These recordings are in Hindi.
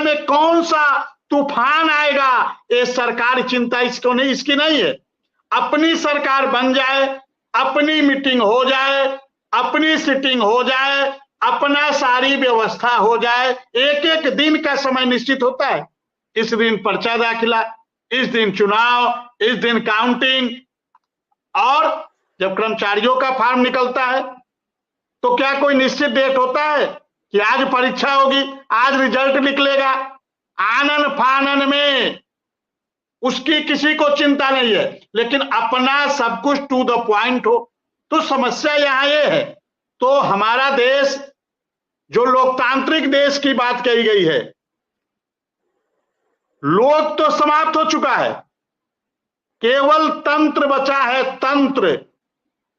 में कौन सा तूफान आएगा, ये सरकार चिंता इसकी नहीं है। अपनी सरकार बन जाए, अपनी मीटिंग हो जाए, अपनी सिटिंग हो जाए, अपना सारी व्यवस्था हो जाए। एक एक दिन का समय निश्चित होता है। इस दिन पर्चा दाखिला, इस दिन चुनाव, इस दिन काउंटिंग, और जब कर्मचारियों का फॉर्म निकलता है तो क्या कोई निश्चित डेट होता है कि आज परीक्षा होगी, आज रिजल्ट निकलेगा? आनन फानन में उसकी किसी को चिंता नहीं है, लेकिन अपना सब कुछ टू द पॉइंट हो। तो समस्या यहां ये है। तो हमारा देश जो लोकतांत्रिक देश की बात कही गई है, लोक तो समाप्त हो चुका है, केवल तंत्र बचा है, तंत्र,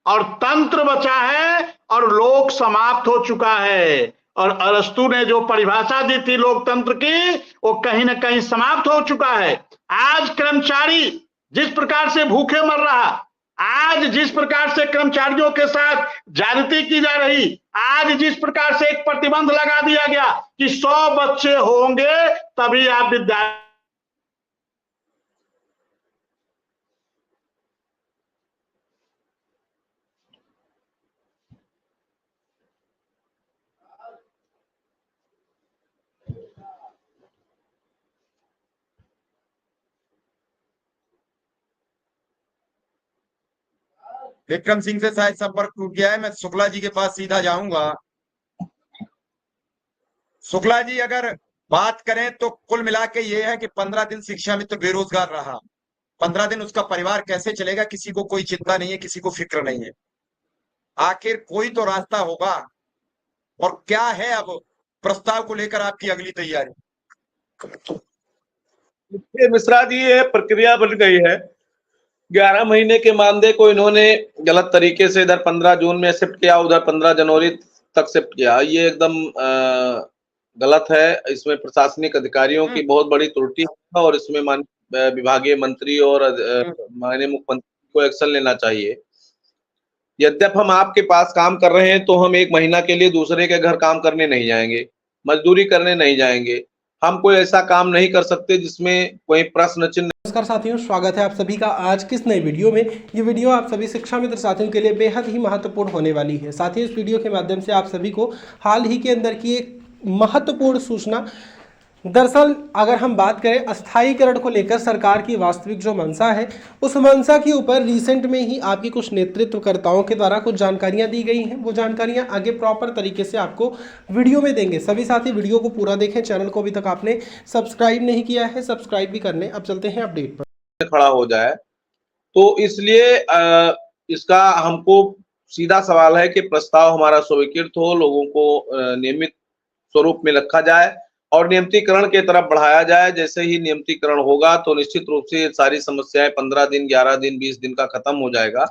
और तंत्र बचा है और लोक समाप्त हो चुका है। और अरस्तु ने जो परिभाषा दी थी लोकतंत्र की, वो कहीं ना कहीं समाप्त हो चुका है। आज कर्मचारी जिस प्रकार से भूखे मर रहा, आज जिस प्रकार से कर्मचारियों के साथ ज्यादती की जा रही, आज जिस प्रकार से एक प्रतिबंध लगा दिया गया कि 100 बच्चे होंगे तभी आप विद्यालय। विक्रम सिंह से शायद संपर्क टूट गया है। मैं शुक्ला जी के पास सीधा जाऊंगा। शुक्ला जी, अगर बात करें तो कुल मिला के ये है कि 15 दिन शिक्षा मित्र बेरोजगार रहा। 15 दिन उसका परिवार कैसे चलेगा, किसी को कोई चिंता नहीं है, किसी को फिक्र नहीं है। आखिर कोई तो रास्ता होगा। और क्या है अब प्रस्ताव को लेकर आपकी अगली तैयारी? मिश्रा जी, ये प्रक्रिया बन गई है। 11 महीने के मानदेय को इन्होंने गलत तरीके से इधर 15 जून में शिफ्ट किया, उधर 15 जनवरी तक शिफ्ट किया। ये एकदम गलत है। इसमें प्रशासनिक अधिकारियों की बहुत बड़ी त्रुटि है और इसमें विभागीय मंत्री और माननीय मुख्यमंत्री को एक्शन लेना चाहिए। यद्यप हम आपके पास काम कर रहे हैं तो हम 1 महीना के लिए दूसरे के घर काम करने नहीं जाएंगे, मजदूरी करने नहीं जाएंगे। हम कोई ऐसा काम नहीं कर सकते जिसमें कोई प्रश्न चिन्ह। नमस्कार साथियों, स्वागत है आप सभी का आज किस नई वीडियो में। ये वीडियो आप सभी शिक्षा मित्र साथियों के लिए बेहद ही महत्वपूर्ण होने वाली है। साथियों, इस वीडियो के माध्यम से आप सभी को हाल ही के अंदर की एक महत्वपूर्ण सूचना, दरअसल अगर हम बात करें अस्थायीकरण को लेकर सरकार की वास्तविक जो मंशा है, उस मंशा के ऊपर रिसेंट में ही आपकी कुछ नेतृत्वकर्ताओं के द्वारा कुछ जानकारियां दी गई हैं। वो जानकारियां आगे प्रॉपर तरीके से आपको वीडियो में देंगे। सभी साथी वीडियो को पूरा देखें। चैनल को अभी तक आपने सब्सक्राइब नहीं किया है, सब्सक्राइब भी कर लें। अब चलते हैं अपडेट पर। खड़ा हो जाए तो इसलिए इसका हमको सीधा सवाल है कि प्रस्ताव हमारा स्वीकृत हो, लोगों को नियमित स्वरूप में रखा जाए और नियमितीकरण के तरफ बढ़ाया जाए। जैसे ही नियमितीकरण होगा तो निश्चित रूप से ये सारी समस्याएं 15 दिन, 11 दिन, 20 दिन का खत्म हो जाएगा।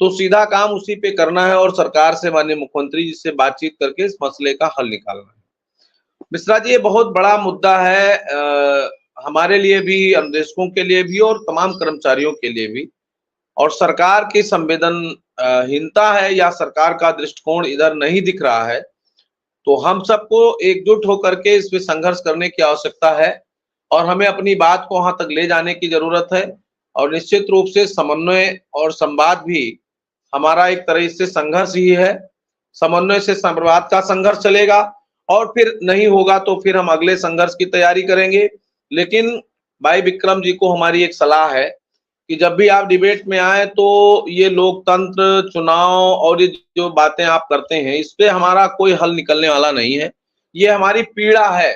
तो सीधा काम उसी पे करना है और सरकार से माननीय मुख्यमंत्री जी से बातचीत करके इस मसले का हल निकालना है। मिश्रा जी, ये बहुत बड़ा मुद्दा है हमारे लिए भी, अनुदेशकों के लिए भी और तमाम कर्मचारियों के लिए भी। और सरकार की संवेदनहीनता है या सरकार का दृष्टिकोण इधर नहीं दिख रहा है। तो हम सबको एकजुट होकर के इस पे संघर्ष करने की आवश्यकता है और हमें अपनी बात को वहां तक ले जाने की जरूरत है। और निश्चित रूप से समन्वय और संवाद भी हमारा एक तरह से संघर्ष ही है। समन्वय से संवाद का संघर्ष चलेगा और फिर नहीं होगा तो फिर हम अगले संघर्ष की तैयारी करेंगे। लेकिन भाई विक्रम जी को हमारी एक सलाह है कि जब भी आप डिबेट में आए तो ये लोकतंत्र, चुनाव और ये जो बातें आप करते हैं, इस पे हमारा कोई हल निकलने वाला नहीं है। ये हमारी पीड़ा है,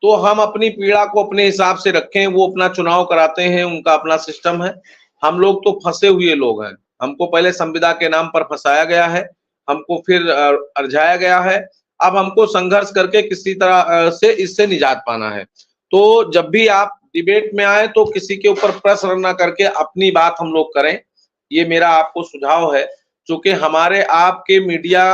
तो हम अपनी पीड़ा को अपने हिसाब से रखें। वो अपना चुनाव कराते हैं, उनका अपना सिस्टम है। हम लोग तो फंसे हुए लोग हैं। हमको पहले संविदा के नाम पर फंसाया गया है, हमको फिर अरझाया गया है। अब हमको संघर्ष करके किसी तरह से इससे निजात पाना है। तो जब भी आप डिबेट में आए तो किसी के ऊपर प्रश्न न करके अपनी बात हम लोग करें, ये मेरा आपको सुझाव है। क्योंकि हमारे आपके मीडिया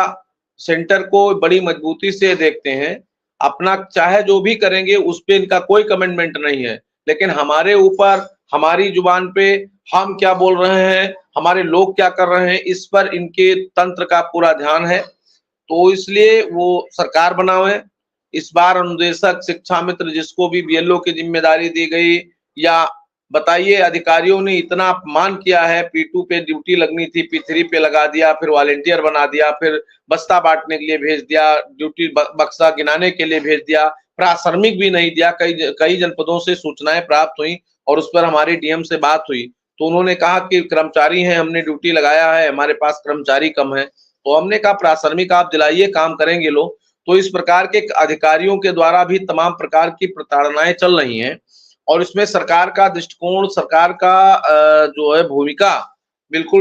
सेंटर को बड़ी मजबूती से देखते हैं, अपना चाहे जो भी करेंगे उस पे इनका कोई कमेंटमेंट नहीं है, लेकिन हमारे ऊपर, हमारी जुबान पे हम क्या बोल रहे हैं, हमारे लोग क्या कर रहे हैं, इस पर इनके तंत्र का पूरा ध्यान है। तो इसलिए वो सरकार बनावे इस बार अनुदेशक शिक्षा मित्र जिसको भी बीएलओ की जिम्मेदारी दी गई, या बताइए अधिकारियों ने इतना अपमान किया है, P2 पे ड्यूटी लगनी थी P3 पे लगा दिया, फिर वॉलेंटियर बना दिया, फिर बस्ता बांटने के लिए भेज दिया, ड्यूटी बक्सा गिनाने के लिए भेज दिया, प्राथमिक भी नहीं दिया। कई जनपदों से सूचनाएं प्राप्त हुई और उस पर हमारी डीएम से बात हुई तो उन्होंने कहा कि कर्मचारी हैं, हमने ड्यूटी लगाया है, हमारे पास कर्मचारी कम है। तो हमने कहा प्राथमिक आप दिलाइए, काम करेंगे लोग। तो इस प्रकार के अधिकारियों के द्वारा भी तमाम प्रकार की प्रताड़नाएं चल रही हैं और इसमें सरकार का दृष्टिकोण, सरकार का जो है भूमिका बिल्कुल